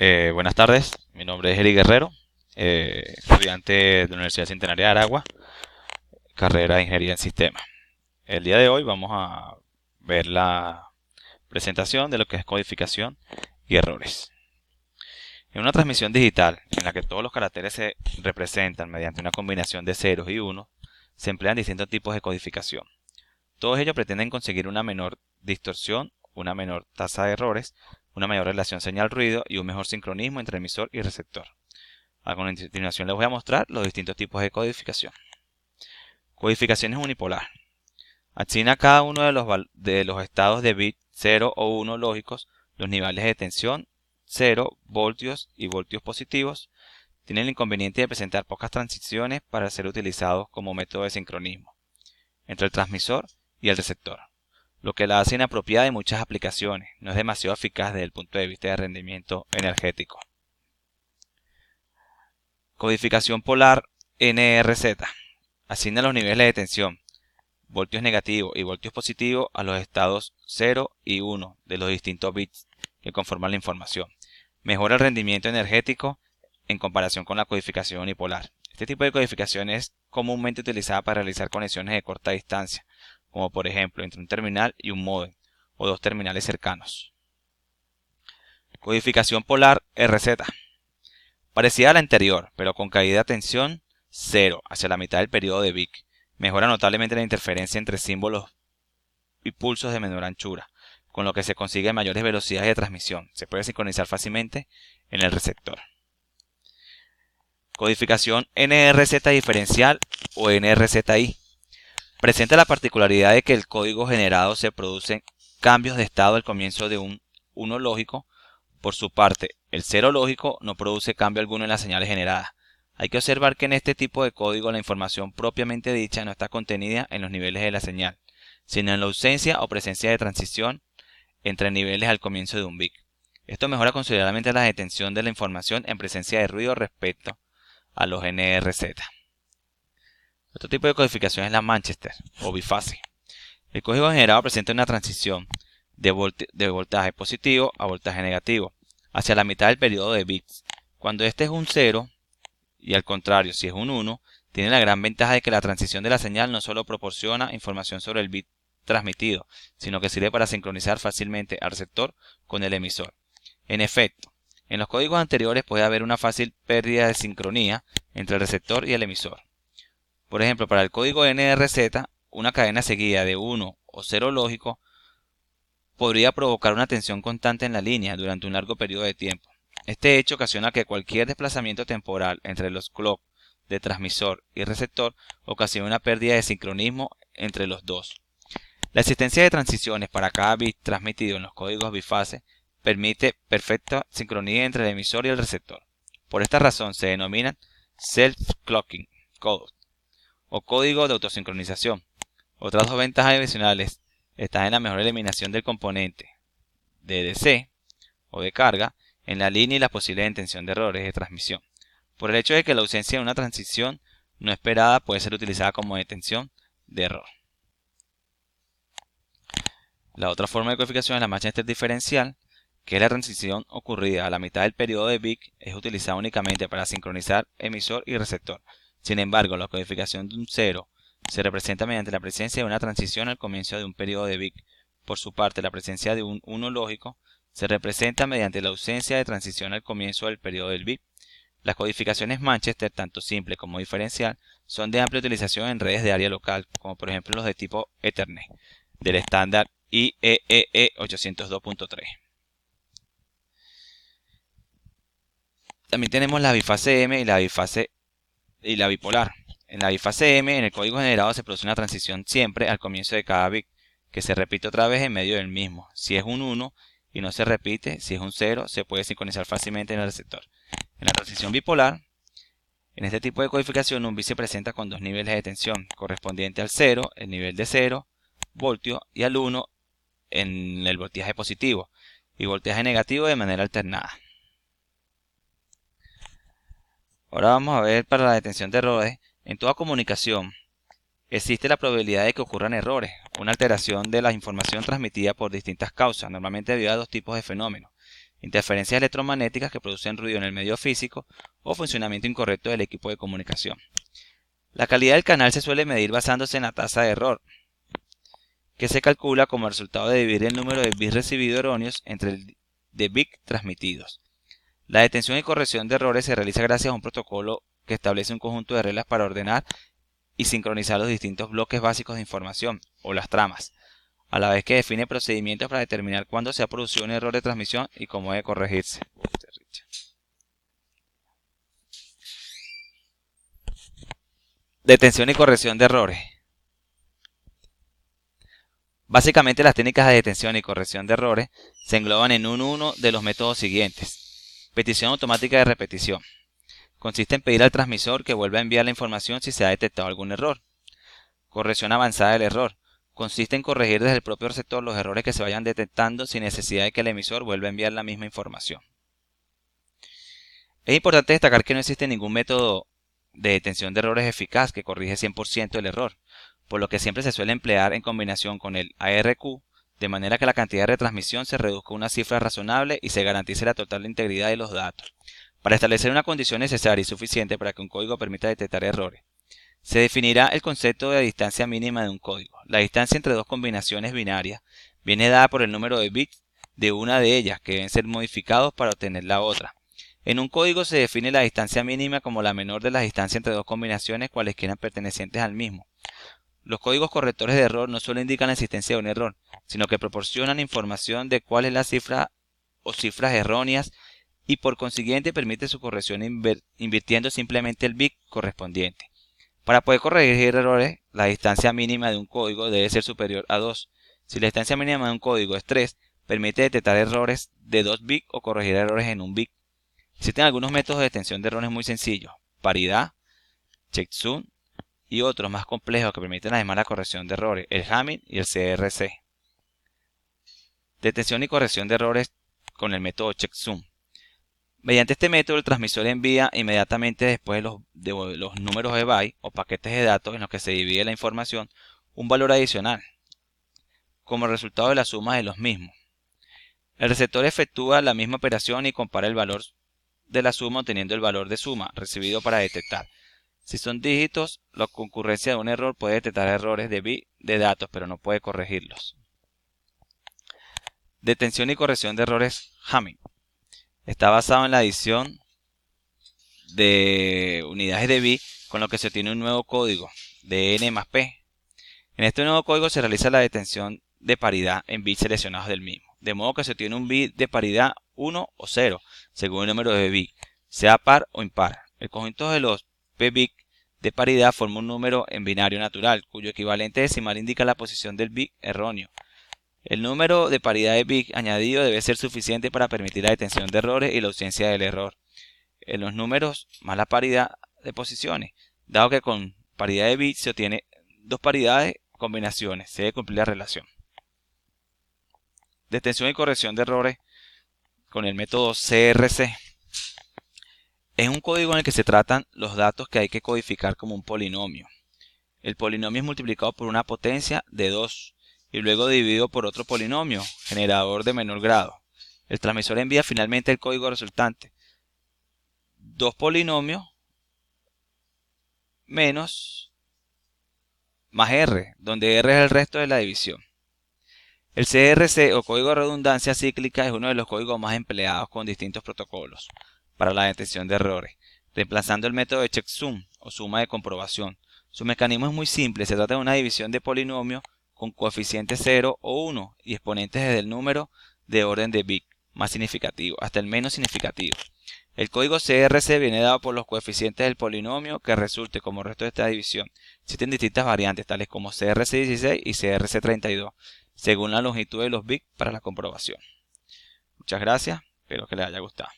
Buenas tardes, mi nombre es Eric Guerrero, estudiante de la Universidad Centenaria de Aragua, carrera de Ingeniería en Sistemas. El día de hoy vamos a ver la presentación de lo que es codificación y errores. En una transmisión digital en la que todos los caracteres se representan mediante una combinación de ceros y unos, se emplean distintos tipos de codificación. Todos ellos pretenden conseguir una menor distorsión, una menor tasa de errores, una mayor relación señal-ruido y un mejor sincronismo entre emisor y receptor. A continuación les voy a mostrar los distintos tipos de codificación. Codificación es unipolar. Asigna a cada uno de los estados de bit 0 o 1 lógicos los niveles de tensión 0, voltios y voltios positivos. Tiene el inconveniente de presentar pocas transiciones para ser utilizados como método de sincronismo entre el transmisor y el receptor, lo que la hace inapropiada en muchas aplicaciones. No es demasiado eficaz desde el punto de vista de rendimiento energético. Codificación polar NRZ. Asigna los niveles de tensión, voltios negativos y voltios positivos a los estados 0 y 1 de los distintos bits que conforman la información. Mejora el rendimiento energético en comparación con la codificación unipolar. Este tipo de codificación es comúnmente utilizada para realizar conexiones de corta distancia, como por ejemplo entre un terminal y un módem, o dos terminales cercanos. Codificación polar RZ. Parecida a la anterior, pero con caída de tensión 0 hacia la mitad del periodo de Vic. Mejora notablemente la interferencia entre símbolos y pulsos de menor anchura, con lo que se consigue mayores velocidades de transmisión. Se puede sincronizar fácilmente en el receptor. Codificación NRZ diferencial o NRZI. Presenta la particularidad de que el código generado se producen cambios de estado al comienzo de un 1 lógico. Por su parte, el 0 lógico no produce cambio alguno en las señales generadas. Hay que observar que en este tipo de código la información propiamente dicha no está contenida en los niveles de la señal, sino en la ausencia o presencia de transición entre niveles al comienzo de un bit. Esto mejora considerablemente la detención de la información en presencia de ruido respecto a los NRZ. Otro tipo de codificación es la Manchester o bifase. El código generado presenta una transición de voltaje positivo a voltaje negativo hacia la mitad del periodo de bits. Cuando este es un 0 y al contrario si es un 1, tiene la gran ventaja de que la transición de la señal no solo proporciona información sobre el bit transmitido, sino que sirve para sincronizar fácilmente al receptor con el emisor. En efecto, en los códigos anteriores puede haber una fácil pérdida de sincronía entre el receptor y el emisor. Por ejemplo, para el código NRZ, una cadena seguida de 1 o 0 lógico podría provocar una tensión constante en la línea durante un largo periodo de tiempo. Este hecho ocasiona que cualquier desplazamiento temporal entre los clocks de transmisor y receptor ocasione una pérdida de sincronismo entre los dos. La existencia de transiciones para cada bit transmitido en los códigos bifase permite perfecta sincronía entre el emisor y el receptor. Por esta razón se denominan self-clocking code o código de autosincronización. Otras dos ventajas adicionales están en la mejor eliminación del componente de DC o de carga en la línea y la posible detención de errores de transmisión, por el hecho de que la ausencia de una transición no esperada puede ser utilizada como detención de error. La otra forma de codificación es la Manchester diferencial, que es la transición ocurrida a la mitad del periodo de Vic, es utilizada únicamente para sincronizar emisor y receptor. Sin embargo, la codificación de un 0 se representa mediante la presencia de una transición al comienzo de un periodo de Vic. Por su parte, la presencia de un 1 lógico se representa mediante la ausencia de transición al comienzo del periodo del Vic. Las codificaciones Manchester, tanto simple como diferencial, son de amplia utilización en redes de área local, como por ejemplo los de tipo Ethernet, del estándar IEEE 802.3. También tenemos la bifase M y la bipolar. En la bifase M, en el código generado se produce una transición siempre al comienzo de cada bit, que se repite otra vez en medio del mismo. Si es un 1 y no se repite, si es un 0, se puede sincronizar fácilmente en el receptor. En la transición bipolar, en este tipo de codificación, un bit se presenta con dos niveles de tensión, correspondiente al 0, el nivel de 0 voltio, y al 1, en el voltaje positivo, y voltaje negativo de manera alternada. Ahora vamos a ver para la detención de errores. En toda comunicación existe la probabilidad de que ocurran errores, una alteración de la información transmitida por distintas causas, normalmente debido a dos tipos de fenómenos. interferencias electromagnéticas que producen ruido en el medio físico o funcionamiento incorrecto del equipo de comunicación. La calidad del canal se suele medir basándose en la tasa de error, que se calcula como el resultado de dividir el número de bits recibidos erróneos entre el de bits transmitidos. La detención y corrección de errores se realiza gracias a un protocolo que establece un conjunto de reglas para ordenar y sincronizar los distintos bloques básicos de información, o las tramas, a la vez que define procedimientos para determinar cuándo se ha producido un error de transmisión y cómo debe corregirse. Detención y corrección de errores. Básicamente, las técnicas de detención y corrección de errores se engloban en uno de los métodos siguientes. Petición automática de repetición. Consiste en pedir al transmisor que vuelva a enviar la información si se ha detectado algún error. Corrección avanzada del error. Consiste en corregir desde el propio receptor los errores que se vayan detectando sin necesidad de que el emisor vuelva a enviar la misma información. Es importante destacar que no existe ningún método de detención de errores eficaz que corrige 100% el error, por lo que siempre se suele emplear en combinación con el ARQ, de manera que la cantidad de retransmisión se reduzca a una cifra razonable y se garantice la total integridad de los datos. Para establecer una condición necesaria y suficiente para que un código permita detectar errores, se definirá el concepto de distancia mínima de un código. La distancia entre dos combinaciones binarias viene dada por el número de bits de una de ellas, que deben ser modificados para obtener la otra. En un código se define la distancia mínima como la menor de las distancias entre dos combinaciones cualesquiera pertenecientes al mismo. Los códigos correctores de error no solo indican la existencia de un error, sino que proporcionan información de cuál es la cifra o cifras erróneas y por consiguiente permite su corrección invirtiendo simplemente el bit correspondiente. Para poder corregir errores, la distancia mínima de un código debe ser superior a 2. Si la distancia mínima de un código es 3, permite detectar errores de 2 bits o corregir errores en 1 bit. Existen algunos métodos de detención de errores muy sencillos: paridad, checksum y otros más complejos que permiten además la corrección de errores, el Hamming y el CRC. Detención y corrección de errores con el método checksum. Mediante este método, el transmisor envía inmediatamente después de los números de byte o paquetes de datos en los que se divide la información un valor adicional, como resultado de la suma de los mismos. El receptor efectúa la misma operación y compara el valor de la suma obteniendo el valor de suma recibido para detectar. Si son dígitos, la concurrencia de un error puede detectar errores de bit de datos, pero no puede corregirlos. Detención y corrección de errores Hamming. Está basado en la adición de unidades de bit, con lo que se obtiene un nuevo código de n más p. En este nuevo código se realiza la detención de paridad en bits seleccionados del mismo, de modo que se obtiene un bit de paridad 1 o 0, según el número de bits, sea par o impar. El conjunto de los p bits de paridad forma un número en binario natural, cuyo equivalente decimal indica la posición del bit erróneo. El número de paridad de bits añadido debe ser suficiente para permitir la detención de errores y la ausencia del error en los números más la paridad de posiciones, dado que con paridad de bits se obtiene dos paridades combinaciones, se debe cumplir la relación. Detención y corrección de errores con el método CRC. Es un código en el que se tratan los datos que hay que codificar como un polinomio. El polinomio es multiplicado por una potencia de 2 y luego dividido por otro polinomio, generador de menor grado. El transmisor envía finalmente el código resultante: 2 polinomios menos más R, donde R es el resto de la división. El CRC o código de redundancia cíclica es uno de los códigos más empleados con distintos protocolos para la detección de errores, reemplazando el método de checksum o suma de comprobación. Su mecanismo es muy simple, se trata de una división de polinomios con coeficientes 0 o 1 y exponentes desde el número de orden de bit más significativo hasta el menos significativo. El código CRC viene dado por los coeficientes del polinomio que resulte como resto de esta división. Existen distintas variantes tales como CRC16 y CRC32, según la longitud de los bits para la comprobación. Muchas gracias, espero que les haya gustado.